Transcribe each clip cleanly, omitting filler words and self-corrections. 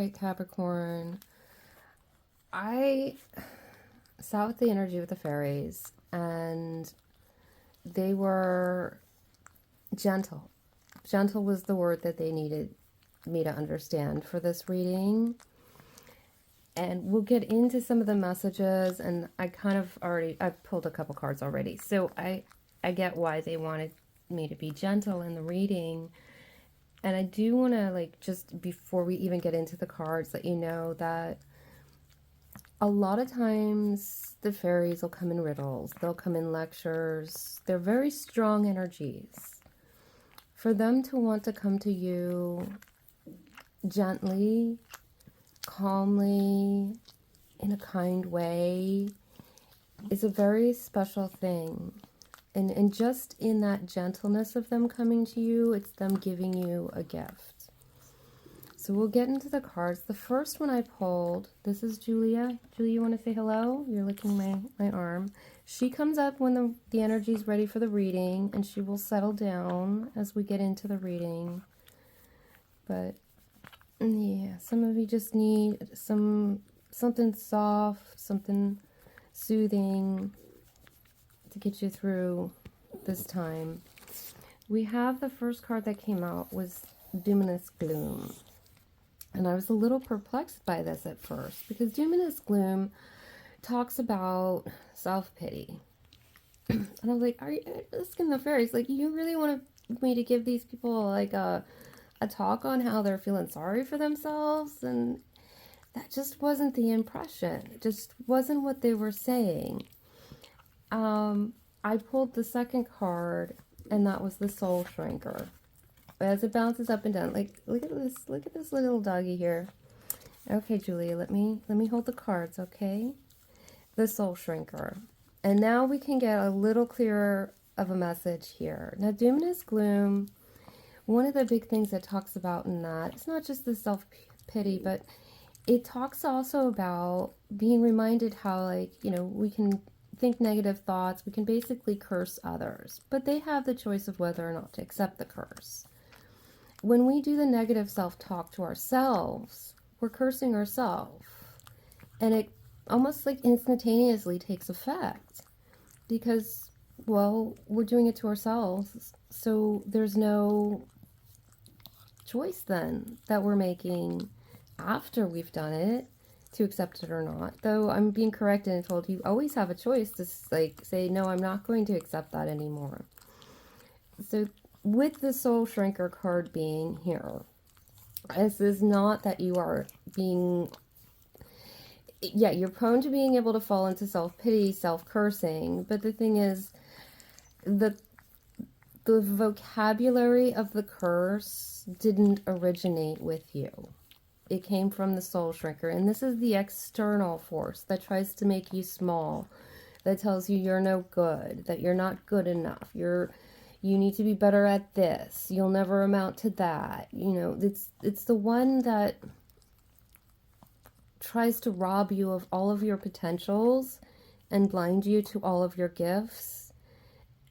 right, Capricorn. I saw with the energy with the fairies, and they were gentle. Gentle was the word that they needed me to understand for this reading. And we'll get into some of the messages, and I've pulled a couple cards already. So I get why they wanted me to be gentle in the reading. And I do want to, like, just before we even get into the cards, let you know that a lot of times the fairies will come in riddles. They'll come in lectures. They're very strong energies. For them to want to come to you gently, calmly, in a kind way is a very special thing. And just in that gentleness of them coming to you, it's them giving you a gift. So we'll get into the cards. The first one I pulled, this is Julia. Julia, you want to say hello? You're licking my arm. She comes up when the energy is ready for the reading, and she will settle down as we get into the reading. But yeah, some of you just need something soft, something soothing to get you through this time. We have the first card that came out was Luminous Gloom. And I was a little perplexed by this at first, because Luminous Gloom talks about self-pity. And I was like, are you asking the fairies, like, you really want me to give these people like a talk on how they're feeling sorry for themselves? And that just wasn't the impression. It just wasn't what they were saying. I pulled the second card, and that was the Soul Shrinker. As it bounces up and down, like, look at this little doggy here. Okay, Julia, let me hold the cards, okay? The Soul Shrinker. And now we can get a little clearer of a message here. Now, Luminous Gloom, one of the big things that talks about in that, it's not just the self-pity, but it talks also about being reminded how, like, you know, we can think negative thoughts, we can basically curse others, but they have the choice of whether or not to accept the curse. When we do the negative self-talk to ourselves, we're cursing ourselves, and it almost like instantaneously takes effect because, well, we're doing it to ourselves, so there's no choice then that we're making after we've done it to accept it or not. Though I'm being corrected and told you always have a choice to, like, say, no, I'm not going to accept that anymore. So with the Soul Shrinker card being here, this is not that you are being, yeah, you're prone to being able to fall into self-pity, self-cursing, but the thing is, the vocabulary of the curse didn't originate with you. It came from the Soul Shrinker, and this is the external force that tries to make you small, that tells you you're no good, that you're not good enough, you need to be better at this, you'll never amount to that. You know, it's the one that tries to rob you of all of your potentials and blind you to all of your gifts,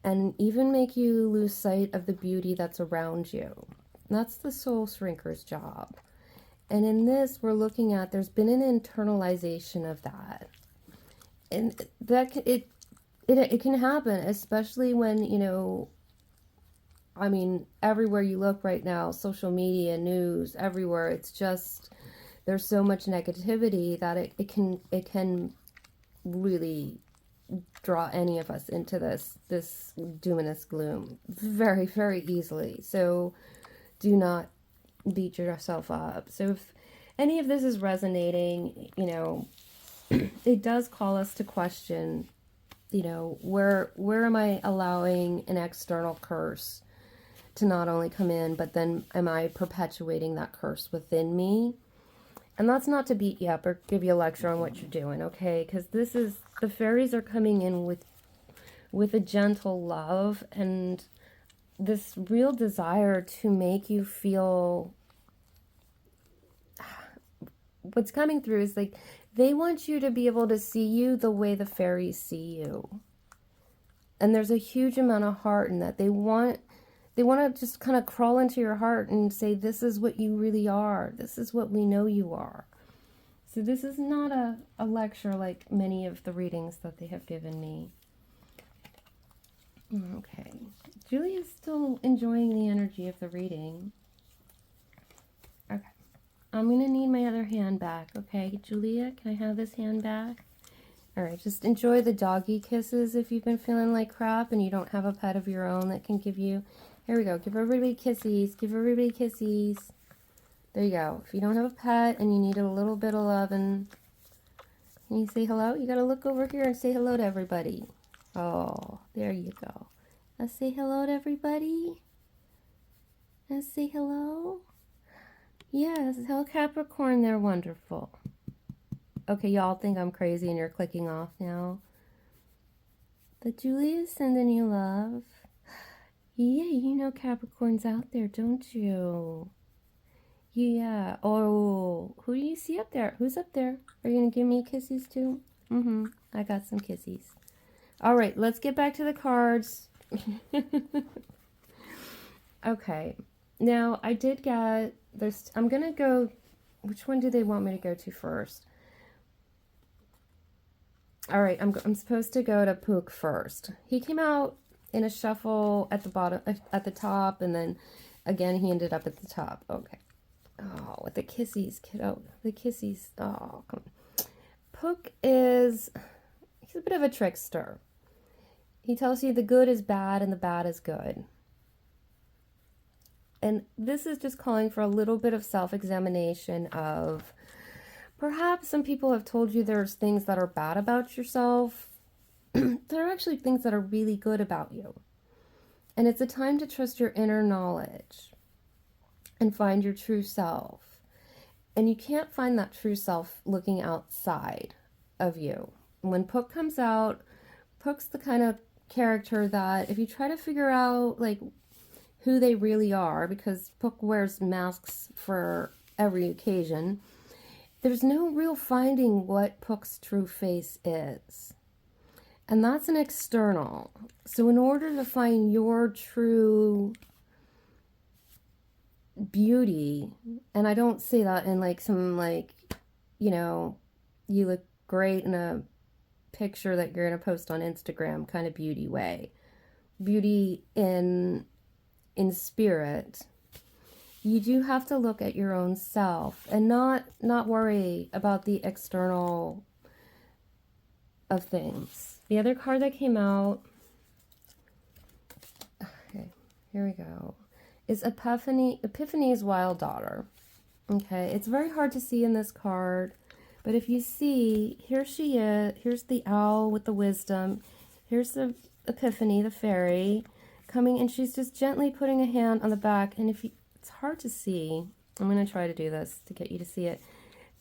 and even make you lose sight of the beauty that's around you. That's the Soul Shrinker's job. And in this, we're looking at, there's been an internalization of that. And that it can happen, especially when, you know, I mean, everywhere you look right now, social media, news, everywhere, it's just, there's so much negativity that it can really draw any of us into this luminous gloom very, very easily. So do not beat yourself up. So if any of this is resonating, you know, it does call us to question, you know, where am I allowing an external curse to not only come in, but then am I perpetuating that curse within me? And that's not to beat you up or give you a lecture on what you're doing, okay? Because this is, the fairies are coming in with a gentle love and this real desire to make you feel, what's coming through is like, they want you to be able to see you the way the fairies see you. And there's a huge amount of heart in that. They want They want to just kind of crawl into your heart and say, this is what you really are. This is what we know you are. So this is not a lecture like many of the readings that they have given me. Okay. Julia's still enjoying the energy of the reading. Okay. I'm going to need my other hand back. Okay, Julia, can I have this hand back? All right, just enjoy the doggy kisses if you've been feeling like crap and you don't have a pet of your own that can give you... Here we go. Give everybody kissies. Give everybody kissies. There you go. If you don't have a pet and you need a little bit of love and you say hello, you got to look over here and say hello to everybody. Oh, there you go. Let's say hello to everybody. Let's say hello. Yes, tell Capricorn they're wonderful. Okay, y'all think I'm crazy and you're clicking off now. But Julia's sending you love. Yeah, you know Capricorn's out there, don't you? Yeah. Oh, who do you see up there? Who's up there? Are you going to give me kisses too? I got some kisses. All right, let's get back to the cards. Okay. Now, I did get... I'm going to go... Which one do they want me to go to first? All right, I'm supposed to go to Pook first. He came out in a shuffle at the bottom, at the top, and then again he ended up at the top. Okay. Oh, with the kissies, kiddo. The kissies. Oh, come on. Pook is... He's a bit of a trickster. He tells you the good is bad and the bad is good. And this is just calling for a little bit of self-examination of... Perhaps some people have told you there's things that are bad about yourself. There are actually things that are really good about you. And it's a time to trust your inner knowledge and find your true self. And you can't find that true self looking outside of you. When Pook comes out, Pook's the kind of character that if you try to figure out like who they really are, because Pook wears masks for every occasion, there's no real finding what Pook's true face is. And that's an external. So in order to find your true beauty, and I don't say that in like some like, you know, you look great in a picture that you're going to post on Instagram kind of beauty way. Beauty in spirit. You do have to look at your own self and not worry about the external of things. The other card that came out, okay, here we go, is Epiphany's Wild Daughter. Okay, it's very hard to see in this card, but if you see, here she is, here's the owl with the wisdom, here's the Epiphany, the fairy, coming, and she's just gently putting a hand on the back, and if you, it's hard to see, I'm going to try to do this to get you to see it.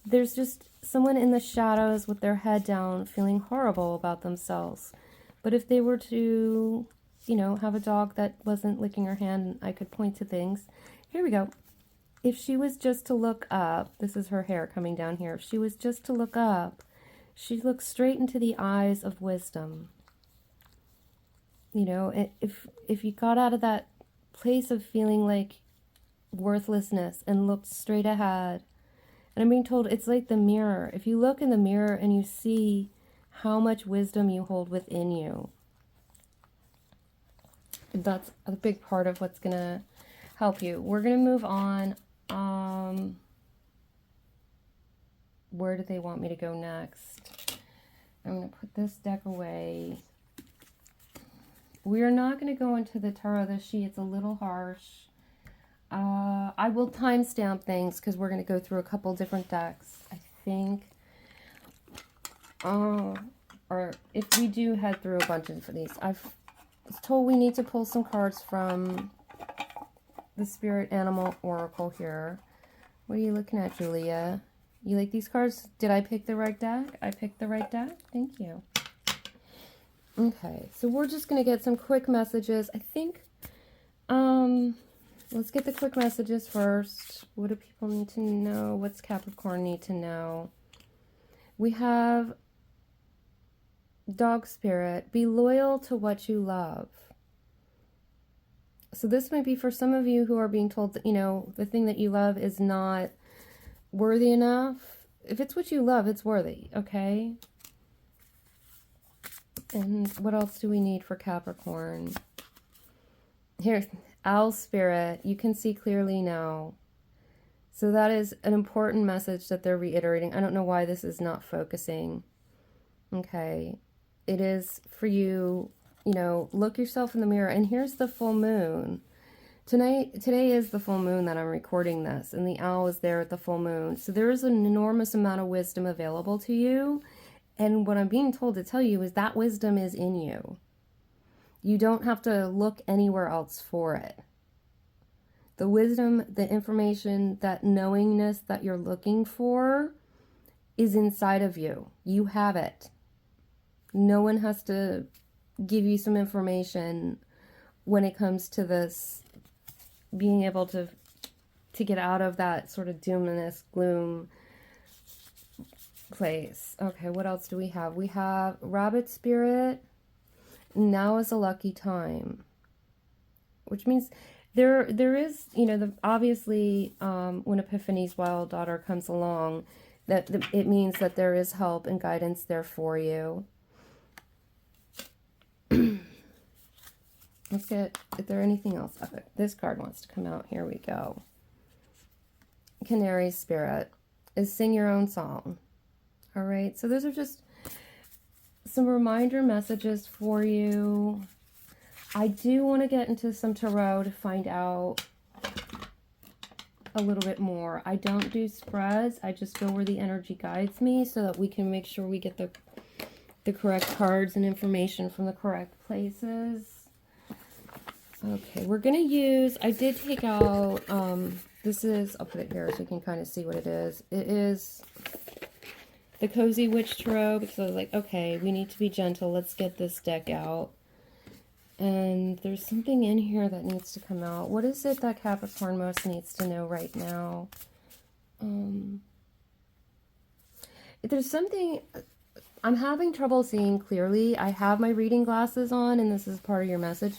There's just someone in the shadows with their head down feeling horrible about themselves. But if they were to, you know, have a dog that wasn't licking her hand and I could point to things. Here we go. If she was just to look up, this is her hair coming down here. If she was just to look up, she looks straight into the eyes of wisdom. You know, if you got out of that place of feeling like worthlessness and looked straight ahead, and I'm being told it's like the mirror. If you look in the mirror and you see how much wisdom you hold within you, that's a big part of what's going to help you. We're going to move on. Where do they want me to go next? I'm going to put this deck away. We're not going to go into the Tarot this sheet. It's a little harsh. I will timestamp things because we're going to go through a couple different decks, I think. Or if we do head through a bunch of these. I was told we need to pull some cards from the Spirit Animal Oracle here. What are you looking at, Julia? You like these cards? Did I pick the right deck? I picked the right deck? Thank you. Okay, so we're just going to get some quick messages. I think, let's get the quick messages first. What do people need to know? What's Capricorn need to know? We have Dog Spirit. Be loyal to what you love. So this might be for some of you who are being told that, you know, the thing that you love is not worthy enough. If it's what you love, it's worthy, okay? And what else do we need for Capricorn? Here, Owl Spirit, you can see clearly now. So that is an important message that they're reiterating. I don't know why this is not focusing. Okay. It is for you, you know, look yourself in the mirror. And here's the full moon. Today is the full moon that I'm recording this, and the owl is there at the full moon. So there is an enormous amount of wisdom available to you. And what I'm being told to tell you is that wisdom is in you. You don't have to look anywhere else for it. The wisdom, the information, that knowingness that you're looking for is inside of you. You have it. No one has to give you some information when it comes to this, being able to get out of that sort of doomness, gloom place. Okay, what else do we have? We have Rabbit Spirit. Now is a lucky time, which means there is, you know, obviously when Epiphany's wild daughter comes along, it means that there is help and guidance there for you. Let's get, is there anything else? This card wants to come out. Here we go. Canary Spirit is sing your own song. All right, so those are just some reminder messages for you. I do want to get into some tarot to find out a little bit more. I don't do spreads. I just go where the energy guides me so that we can make sure we get the correct cards and information from the correct places. Okay, we're going to use, I did take out, this is, I'll put it here so you can kind of see what it is. It is the Cozy Witch Tarot, because I was like, okay, we need to be gentle. Let's get this deck out. And there's something in here that needs to come out. What is it that Capricorn most needs to know right now? There's something, I'm having trouble seeing clearly. I have my reading glasses on, and this is part of your message.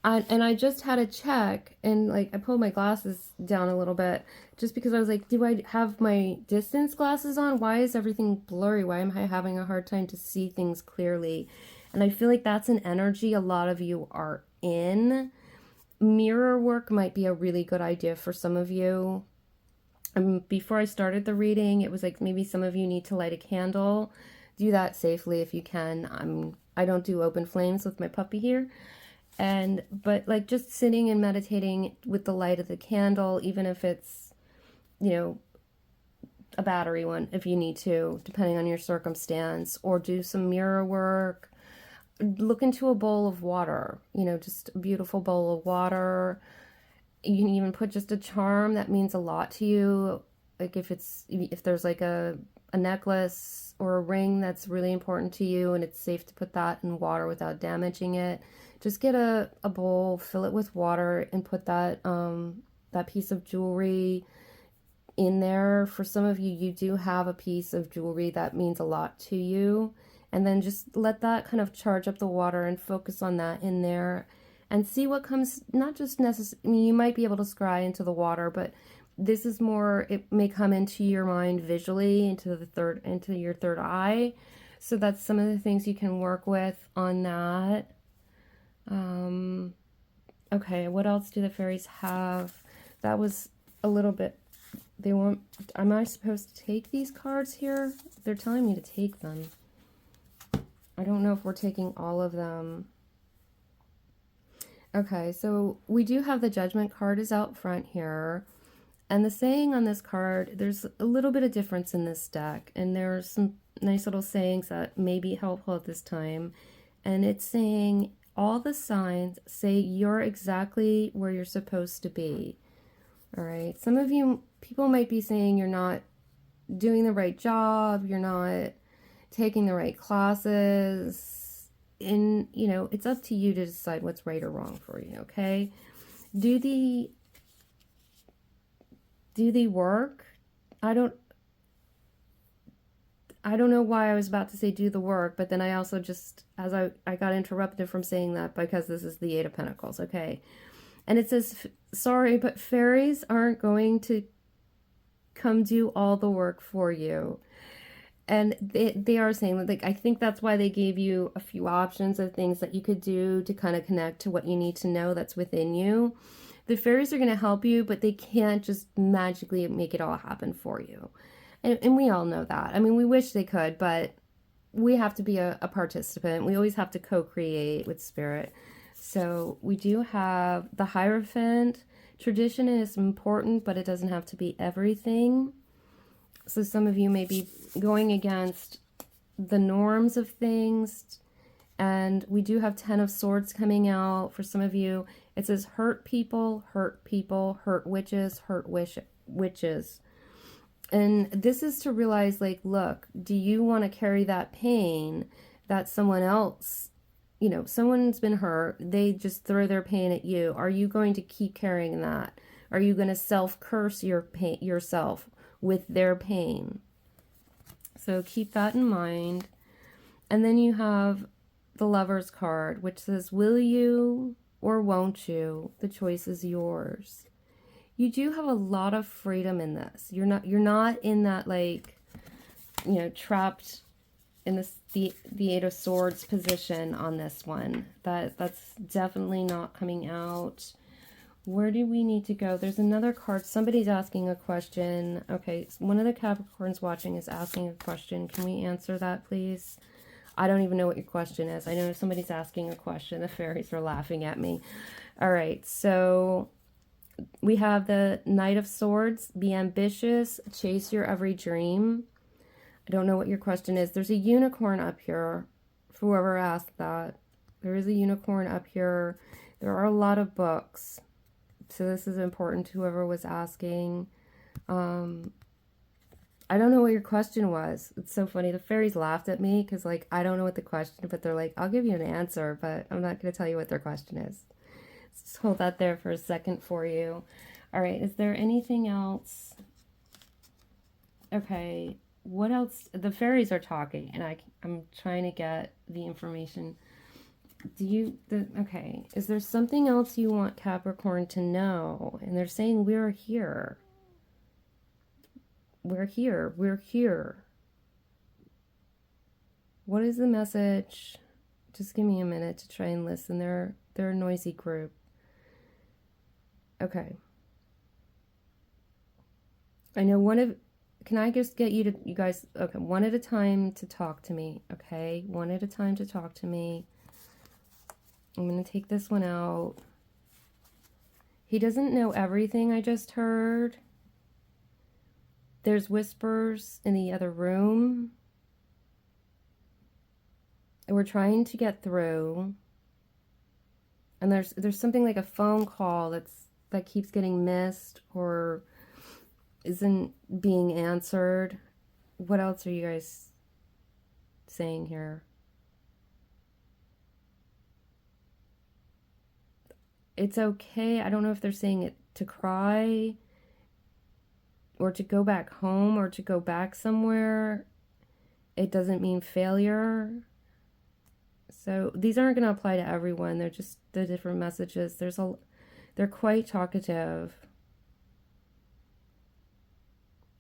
And I just had a check, and like I pulled my glasses down a little bit just because I was like, do I have my distance glasses on? Why is everything blurry? Why am I having a hard time to see things clearly? And I feel like that's an energy a lot of you are in. Mirror work might be a really good idea for some of you. Before I started the reading, it was like maybe some of you need to light a candle. Do that safely if you can. I don't do open flames with my puppy here. But like just sitting and meditating with the light of the candle, even if it's, you know, a battery one, if you need to, depending on your circumstance, or do some mirror work. Look into a bowl of water, you know, just a beautiful bowl of water. You can even put just a charm that means a lot to you. Like if there's like a necklace or a ring that's really important to you and it's safe to put that in water without damaging it, just get a bowl, fill it with water, and put that that piece of jewelry in there. For some of you, you do have a piece of jewelry that means a lot to you. And then just let that kind of charge up the water and focus on that in there and see what comes, not just necessarily, I mean, you might be able to scry into the water, but this is more, it may come into your mind visually, into your third eye. So that's some of the things you can work with on that. Okay, what else do the fairies have? That was a little bit, am I supposed to take these cards here? They're telling me to take them. I don't know if we're taking all of them. Okay, so we do have the Judgment card is out front here. And the saying on this card, there's a little bit of difference in this deck. And there are some nice little sayings that may be helpful at this time. And it's saying, all the signs say you're exactly where you're supposed to be. All right, some of you, people might be saying you're not doing the right job, you're not taking the right classes, and you know, it's up to you to decide what's right or wrong for you. Okay, do the work. I don't know why I was about to say do the work, but then I also just, as I got interrupted from saying that because this is the Eight of Pentacles. Okay, And it says, sorry, but fairies aren't going to come do all the work for you. And they are saying that, like, I think that's why they gave you a few options of things that you could do to kind of connect to what you need to know that's within you. The fairies are going to help you, but they can't just magically make it all happen for you. And we all know that. I mean, we wish they could, but we have to be a participant. We always have to co-create with spirit. So we do have the Hierophant. Tradition is important, but it doesn't have to be everything. So some of you may be going against the norms of things. And we do have 10 of Swords coming out. For some of you, it says hurt people, hurt witches, hurt witches. And this is to realize, like, look, do you want to carry that pain that someone else, you know, someone's been hurt, they just throw their pain at you. Are you going to keep carrying that? Are you going to self-curse your pain, yourself with their pain? So keep that in mind. And then you have the Lover's card, which says, will you or won't you? The choice is yours. You do have a lot of freedom in this. You're not in that, like, you know, trapped in this the Eight of Swords position on this one. That's definitely not coming out. Where do we need to go? There's another card. Somebody's asking a question. Okay, one of the Capricorns watching is asking a question. Can we answer that, please? I don't even know what your question is. I know somebody's asking a question. The fairies are laughing at me. All right, so we have the Knight of Swords. Be ambitious. Chase your every dream. I don't know what your question is. There's a unicorn up here. For whoever asked that. There is a unicorn up here. There are a lot of books. So this is important to whoever was asking. I don't know what your question was. It's so funny. The fairies laughed at me because, like, I don't know what the question, but they're like, I'll give you an answer, but I'm not going to tell you what their question is. Just hold that there for a second for you. All right, is there anything else? Okay, what else? The fairies are talking, and I'm trying to get the information. Okay, is there something else you want Capricorn to know? And they're saying, we're here. We're here. We're here. What is the message? Just give me a minute to try and listen. They're a noisy group. Okay. I know can I just get you guys, okay, one at a time to talk to me, okay? One at a time to talk to me. I'm going to take this one out. He doesn't know everything I just heard. There's whispers in the other room. And we're trying to get through. And there's something like a phone call that keeps getting missed or isn't being answered. What else are you guys saying here? It's okay. I don't know if they're saying it to cry or to go back home or to go back somewhere. It doesn't mean failure. So these aren't going to apply to everyone. They're just the different messages. They're quite talkative.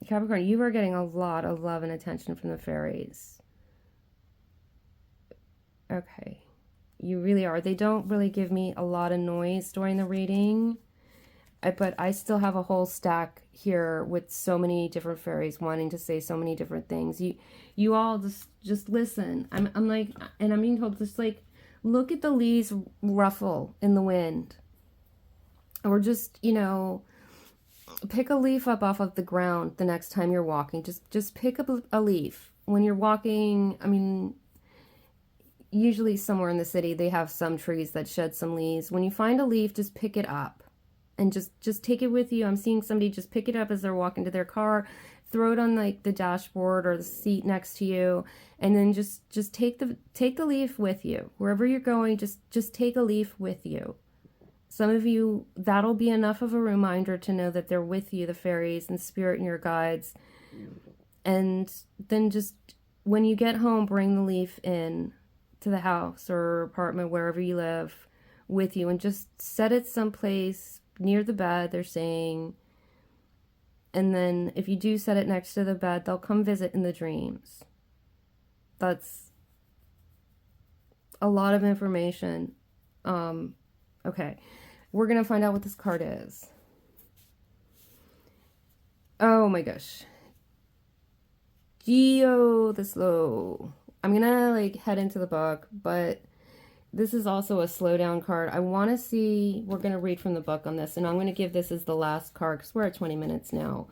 Capricorn, you are getting a lot of love and attention from the fairies. Okay. You really are. They don't really give me a lot of noise during the reading. But I still have a whole stack here with so many different fairies wanting to say so many different things. You all just listen. I'm like, and I'm being told, just like, look at the leaves ruffle in the wind. Or just, you know, pick a leaf up off of the ground the next time you're walking. Just pick up a leaf. When you're walking, I mean, usually somewhere in the city they have some trees that shed some leaves. When you find a leaf, just pick it up. And just take it with you. I'm seeing somebody just pick it up as they're walking to their car, throw it on like the dashboard or the seat next to you, and then just take the leaf with you. Wherever you're going, just take a leaf with you. Some of you, that'll be enough of a reminder to know that they're with you, the fairies and spirit and your guides. And then just when you get home, bring the leaf in to the house or apartment, wherever you live, with you, and just set it someplace near the bed, they're saying. And then if you do set it next to the bed, they'll come visit in the dreams. That's a lot of information. Okay, we're going to find out what this card is. Oh my gosh. Geo the Slow. I'm going to like head into the book, but this is also a slow down card. I want to see, we're going to read from the book on this, and I'm going to give this as the last card because we're at 20 minutes now.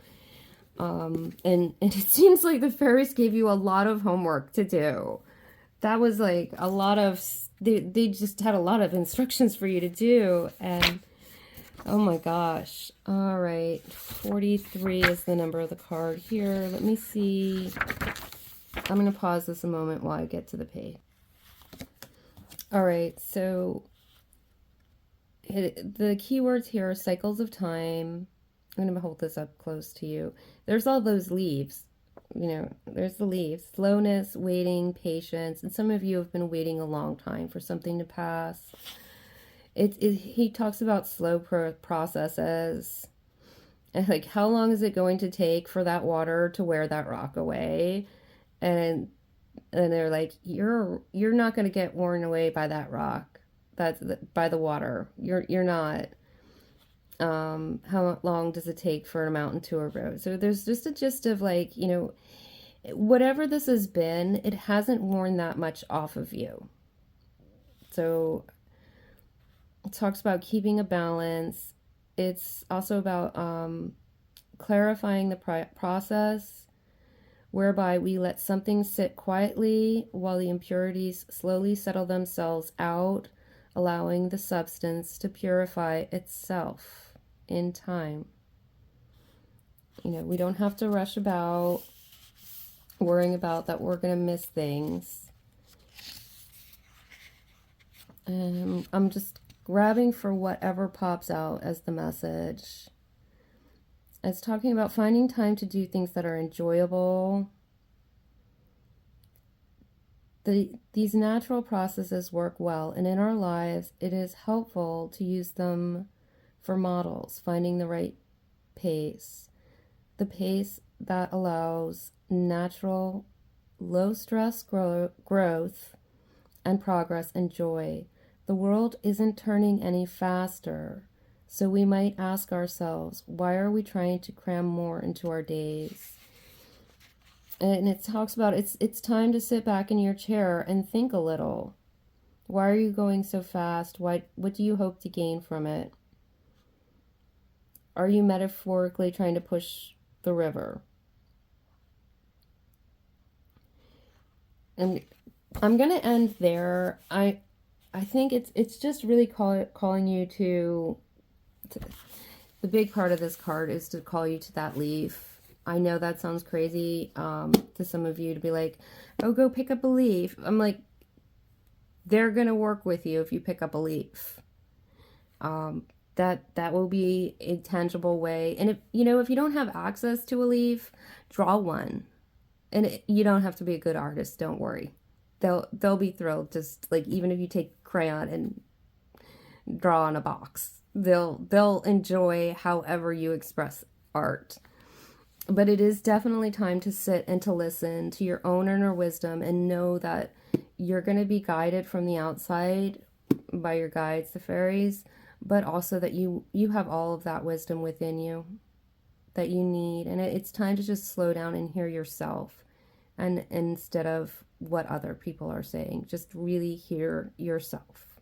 And it seems like the fairies gave you a lot of homework to do. That was like a lot of, they just had a lot of instructions for you to do. And oh my gosh. All right. 43 is the number of the card here. Let me see. I'm going to pause this a moment while I get to the page. All right. So the keywords here are cycles of time. I'm going to hold this up close to you. There's all those leaves. You know, there's the leaves. Slowness, waiting, patience. And some of you have been waiting a long time for something to pass. He talks about slow processes. And like, how long is it going to take for that water to wear that rock away? And they're like, you're not going to get worn away by that rock. That's by the water. You're not. How long does it take for a mountain to erode? So there's just a gist of like, you know, whatever this has been, it hasn't worn that much off of you. So it talks about keeping a balance. It's also about clarifying the process whereby we let something sit quietly while the impurities slowly settle themselves out, allowing the substance to purify itself in time. You know, we don't have to rush about worrying about that we're going to miss things. I'm just grabbing for whatever pops out as the message. It's talking about finding time to do things that are enjoyable. These natural processes work well, and in our lives, it is helpful to use them for models, finding the right pace. The pace that allows natural, low-stress growth and progress and joy. The world isn't turning any faster, so we might ask ourselves, why are we trying to cram more into our days? And it talks about it's time to sit back in your chair and think a little. Why are you going so fast? What do you hope to gain from it? Are you metaphorically trying to push the river? And I'm going to end there. I think it's just really calling you to the big part of this card is to call you to that leaf. I know that sounds crazy to some of you to be like, oh, go pick up a leaf. I'm like, they're going to work with you if you pick up a leaf. That will be a tangible way. And if you don't have access to a leaf, draw one. And you don't have to be a good artist. Don't worry. They'll be thrilled. Just like, even if you take crayon and draw on a box, they'll enjoy however you express art. But it is definitely time to sit and to listen to your own inner wisdom and know that you're going to be guided from the outside by your guides, the fairies, but also that you have all of that wisdom within you that you need. And it's time to just slow down and hear yourself, and instead of what other people are saying, just really hear yourself.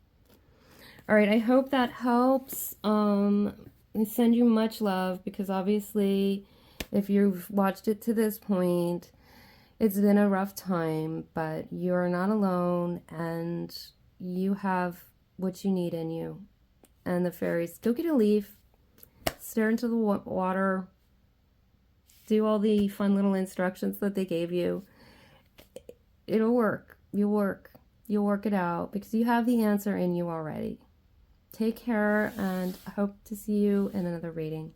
All right, I hope that helps. I send you much love, because obviously if you've watched it to this point, it's been a rough time, but you're not alone, and you have what you need in you. And the fairies, go get a leaf, stare into the water, do all the fun little instructions that they gave you. It'll work. You'll work it out, because you have the answer in you already. Take care, and I hope to see you in another reading.